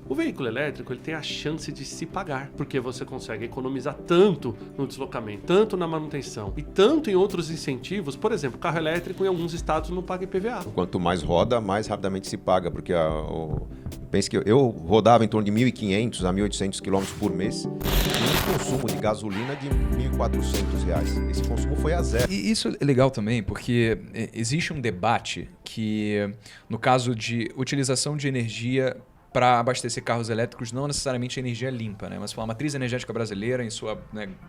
O veículo elétrico ele tem a chance de se pagar, porque você consegue economizar tanto no deslocamento, tanto na manutenção e tanto em outros incentivos. Por exemplo, carro elétrico em alguns estados não paga IPVA. Quanto mais roda, mais rapidamente se paga, porque pense que eu rodava em torno de 1.500 a 1.800 km por mês e um consumo de gasolina de R$ 1.400. Esse consumo foi a zero. E isso é legal também, porque existe um debate que, no caso de utilização de energia para abastecer carros elétricos, não necessariamente energia limpa, né? Mas a matriz energética brasileira, em sua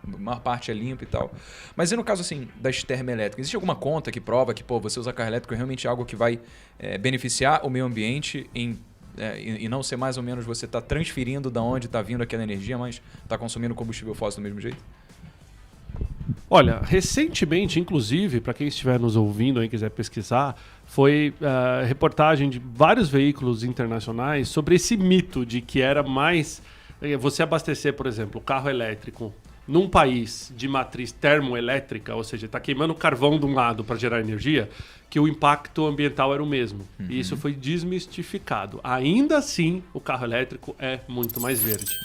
maior parte, é limpa e tal. Mas e no caso assim, das termoelétricas, existe alguma conta que prova que você usar carro elétrico é realmente algo que vai beneficiar o meio ambiente e não ser mais ou menos você está transferindo da onde está vindo aquela energia, mas está consumindo combustível fóssil do mesmo jeito? Olha, recentemente, inclusive, para quem estiver nos ouvindo e quiser pesquisar, foi reportagem de vários veículos internacionais sobre esse mito de que era mais você abastecer, por exemplo, o carro elétrico num país de matriz termoelétrica, ou seja, está queimando carvão de um lado para gerar energia, que o impacto ambiental era o mesmo. Uhum. E isso foi desmistificado. Ainda assim, o carro elétrico é muito mais verde.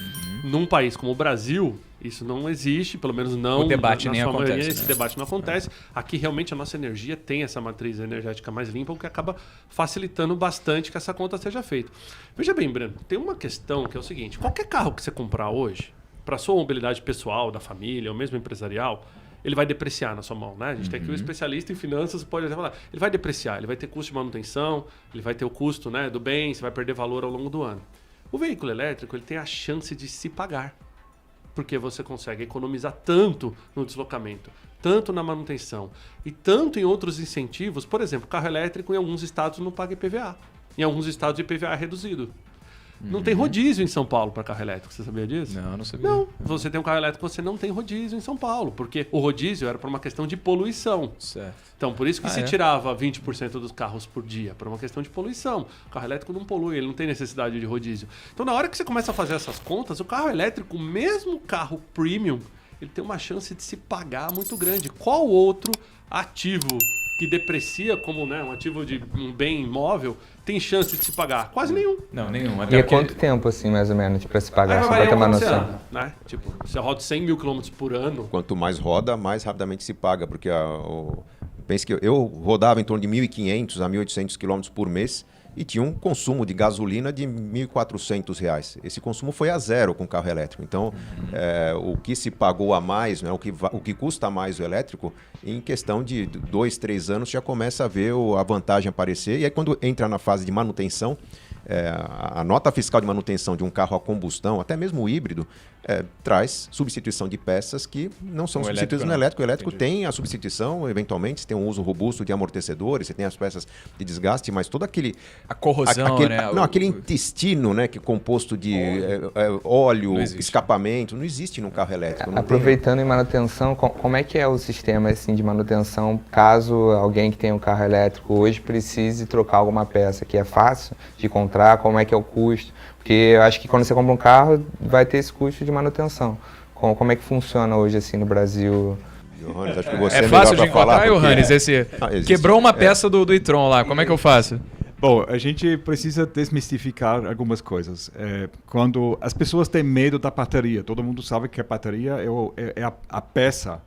Uhum. Num país como o Brasil, isso não existe, pelo menos não... O debate nem acontece. Maioria, esse debate não acontece. Aqui, realmente, a nossa energia tem essa matriz energética mais limpa, o que acaba facilitando bastante que essa conta seja feita. Veja bem, Breno, tem uma questão que é o seguinte. Qualquer carro que você comprar hoje, para sua mobilidade pessoal, da família, ou mesmo empresarial, ele vai depreciar na sua mão, né? A gente tem aqui um especialista em finanças, pode até falar. Ele vai depreciar, ele vai ter custo de manutenção, ele vai ter o custo, né, do bem, você vai perder valor ao longo do ano. O veículo elétrico ele tem a chance de se pagar, porque você consegue economizar tanto no deslocamento, tanto na manutenção e tanto em outros incentivos. Por exemplo, carro elétrico em alguns estados não paga IPVA. Em alguns estados o IPVA é reduzido. Não tem rodízio em São Paulo para carro elétrico, você sabia disso? Não sabia. Não, você tem um carro elétrico, você não tem rodízio em São Paulo, porque o rodízio era por uma questão de poluição. Certo. Então, por isso que se tirava 20% dos carros por dia, por uma questão de poluição. O carro elétrico não polui, ele não tem necessidade de rodízio. Então, na hora que você começa a fazer essas contas, o carro elétrico, mesmo carro premium, ele tem uma chance de se pagar muito grande. Qual outro ativo que deprecia como, né, um ativo de um bem imóvel tem chance de se pagar? Quase nenhum. Não, nenhum. Até e quanto tempo, assim, mais ou menos, para se pagar? Só para ter uma noção. Né? Tipo, você roda 100 mil quilômetros por ano. Quanto mais roda, mais rapidamente se paga, porque pense que eu rodava em torno de 1.500 a 1.800 km por mês e tinha um consumo de gasolina de R$ 1.400. Esse consumo foi a zero com o carro elétrico. Então, o que se pagou a mais, né, o que custa mais o elétrico, em questão de 2, 3 anos já começa a ver a vantagem aparecer. E aí, quando entra na fase de manutenção, a nota fiscal de manutenção de um carro a combustão, até mesmo o híbrido, traz substituição de peças que não são substituídas no elétrico. O elétrico tem a substituição, eventualmente, você tem um uso robusto de amortecedores, você tem as peças de desgaste, mas todo aquele... A corrosão, aquele intestino, né, que é composto de óleo, escapamento, não existe num carro elétrico. Aproveitando em manutenção, como é que é o sistema assim, de manutenção, caso alguém que tenha um carro elétrico hoje precise trocar alguma peça, que é fácil de encontrar, como é que é o custo? Porque eu acho que quando você compra um carro, vai ter esse custo de manutenção. Como é que funciona hoje assim no Brasil? Johannes, acho que você é fácil de encontrar, Johannes? Quebrou uma peça do e-tron lá, como é que eu faço? Bom, a gente precisa desmistificar algumas coisas. Quando as pessoas têm medo da bateria, todo mundo sabe que a bateria é a peça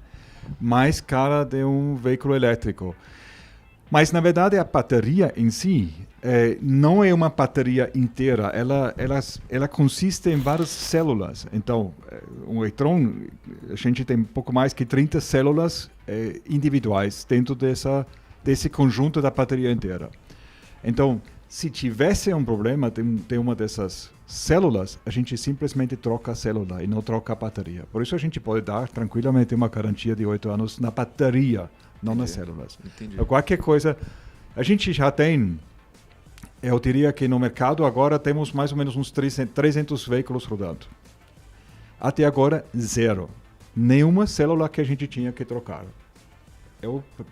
mais cara de um veículo elétrico. Mas, na verdade, a bateria em si não é uma bateria inteira. Ela consiste em várias células. Então, um e-tron, a gente tem um pouco mais que 30 células individuais dentro desse conjunto da bateria inteira. Então, se tivesse um problema de uma dessas células, a gente simplesmente troca a célula e não troca a bateria. Por isso a gente pode dar tranquilamente uma garantia de 8 anos na bateria, não nas células. Então, qualquer coisa, a gente já tem, eu diria que no mercado agora temos mais ou menos uns 300 veículos rodando. Até agora, zero. Nenhuma célula que a gente tinha que trocar.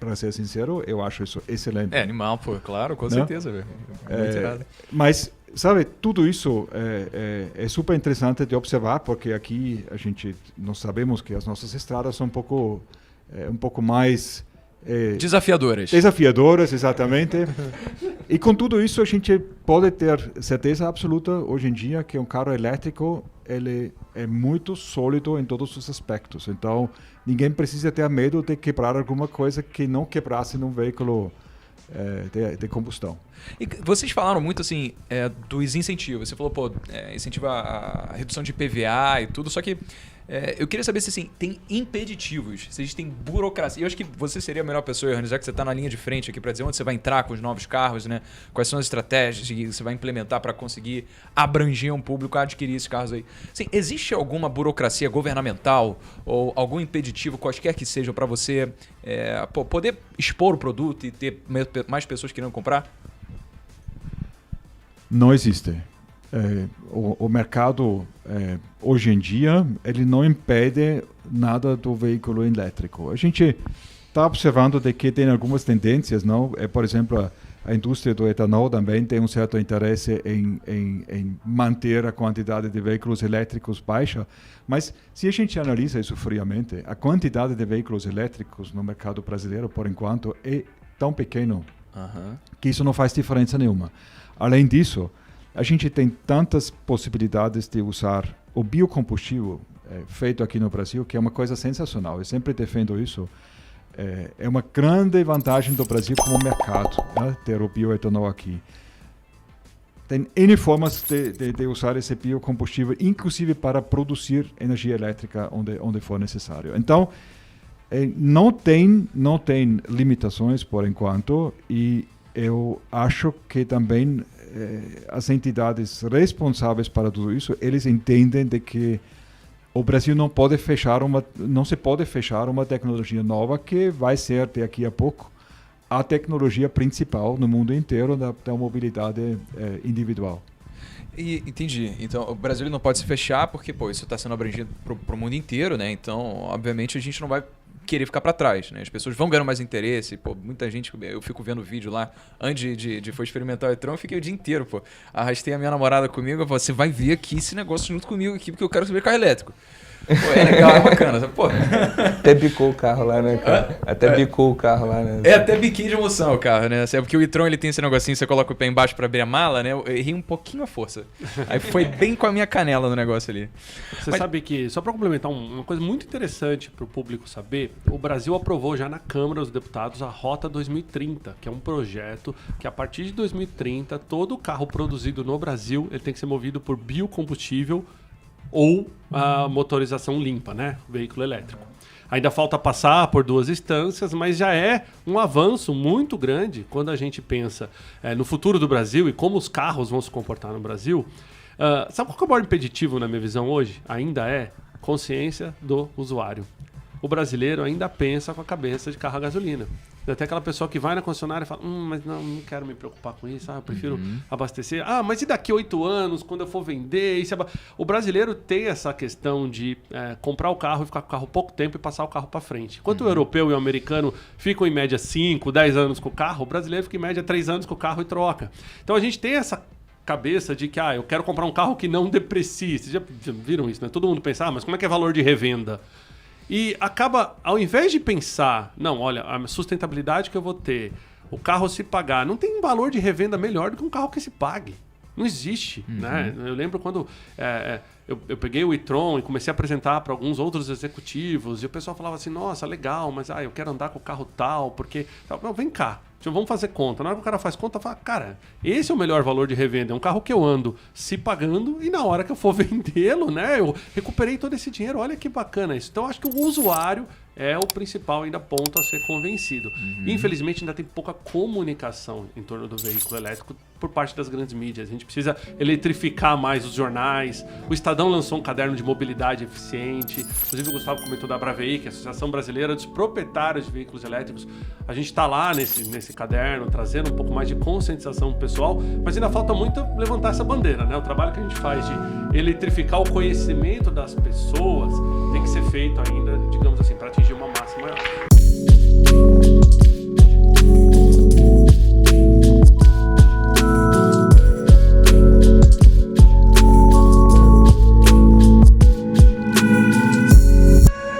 Para ser sincero, eu acho isso excelente. Animal, pô, claro, com certeza. Velho. Mas, sabe, tudo isso é super interessante de observar, porque aqui nós sabemos que as nossas estradas são um pouco mais Desafiadoras, exatamente. E com tudo isso, a gente pode ter certeza absoluta hoje em dia que um carro elétrico ele é muito sólido em todos os aspectos. Então, ninguém precisa ter medo de quebrar alguma coisa que não quebrasse num veículo de combustão. E vocês falaram muito assim dos incentivos. Você falou, incentiva a redução de IPVA e tudo, só que eu queria saber se assim, tem impeditivos, se existem burocracia. Eu acho que você seria a melhor pessoa, Johannes, já que você está na linha de frente aqui para dizer onde você vai entrar com os novos carros, né? Quais são as estratégias que você vai implementar para conseguir abranger um público a adquirir esses carros aí. Assim, existe alguma burocracia governamental ou algum impeditivo, quaisquer que sejam, para você poder expor o produto e ter mais pessoas querendo comprar? Não existe. O mercado, hoje em dia, ele não impede nada do veículo elétrico. A gente está observando de que tem algumas tendências, não? Por exemplo, a indústria do etanol também tem um certo interesse em manter a quantidade de veículos elétricos baixa, mas se a gente analisa isso friamente, a quantidade de veículos elétricos no mercado brasileiro, por enquanto, é tão pequeno que isso não faz diferença nenhuma. Além disso, a gente tem tantas possibilidades de usar o biocombustível feito aqui no Brasil, que é uma coisa sensacional. Eu sempre defendo isso. É uma grande vantagem do Brasil como mercado, né, ter o bioetanol aqui. Tem N formas de usar esse biocombustível, inclusive para produzir energia elétrica onde for necessário. Então, não tem limitações por enquanto, e eu acho que também as entidades responsáveis para tudo isso, eles entendem de que o Brasil não se pode fechar uma tecnologia nova que vai ser, daqui a pouco, a tecnologia principal no mundo inteiro da mobilidade individual. Entendi. Então, o Brasil não pode se fechar porque isso está sendo abrangido para o mundo inteiro, né? Então, obviamente, a gente não vai querer ficar para trás, né? As pessoas vão ganhando mais interesse, muita gente, eu fico vendo vídeo lá, antes de for experimentar o e-tron, eu fiquei o dia inteiro, arrastei a minha namorada comigo, eu falei, você vai ver aqui esse negócio junto comigo aqui, porque eu quero saber carro elétrico. É legal, é bacana. Até bicou o carro lá, né, cara? Até biquinho de emoção o carro, né? Porque o e-tron ele tem esse negocinho, você coloca o pé embaixo pra abrir a mala, né? Eu errei um pouquinho a força. Aí foi bem com a minha canela no negócio ali. Você sabe que, só pra complementar uma coisa muito interessante pro público saber, o Brasil aprovou já na Câmara dos Deputados a Rota 2030, que é um projeto que a partir de 2030, todo carro produzido no Brasil ele tem que ser movido por biocombustível ou a motorização limpa, né? Veículo elétrico. Ainda falta passar por 2 instâncias, mas já é um avanço muito grande quando a gente pensa no futuro do Brasil e como os carros vão se comportar no Brasil. Sabe qual que é o maior impeditivo na minha visão hoje? Ainda é consciência do usuário. O brasileiro ainda pensa com a cabeça de carro a gasolina. Até aquela pessoa que vai na concessionária e fala, mas não quero me preocupar com isso, eu prefiro abastecer. Mas e daqui 8 anos, quando eu for vender? O brasileiro tem essa questão de comprar o carro e ficar com o carro pouco tempo e passar o carro para frente. Enquanto o europeu e o americano ficam em média 5, 10 anos com o carro, o brasileiro fica em média 3 anos com o carro e troca. Então a gente tem essa cabeça de que eu quero comprar um carro que não deprecie. Vocês já viram isso, né? Todo mundo pensa, mas como é que é valor de revenda? E acaba, ao invés de pensar, não, olha, a sustentabilidade que eu vou ter, o carro se pagar, não tem um valor de revenda melhor do que um carro que se pague. Não existe, né? Eu lembro quando eu peguei o e-tron e comecei a apresentar para alguns outros executivos e o pessoal falava assim, nossa, legal, mas eu quero andar com o carro tal, porque... Não, vem cá, vamos fazer conta. Na hora que o cara faz conta, fala, cara, esse é o melhor valor de revenda. É um carro que eu ando se pagando e na hora que eu for vendê-lo, né, eu recuperei todo esse dinheiro. Olha que bacana isso. Então, acho que o usuário é o principal ainda ponto a ser convencido. Infelizmente, ainda tem pouca comunicação em torno do veículo elétrico por parte das grandes mídias. A gente precisa eletrificar mais os jornais. O Estadão lançou um caderno de mobilidade eficiente. Inclusive, o Gustavo comentou da Bravei, que é a Associação Brasileira dos Proprietários de Veículos Elétricos. A gente está lá nesse caderno, trazendo um pouco mais de conscientização do pessoal, mas ainda falta muito levantar essa bandeira, né? O trabalho que a gente faz de eletrificar o conhecimento das pessoas tem que ser feito ainda, digamos assim, para atingir uma massa maior.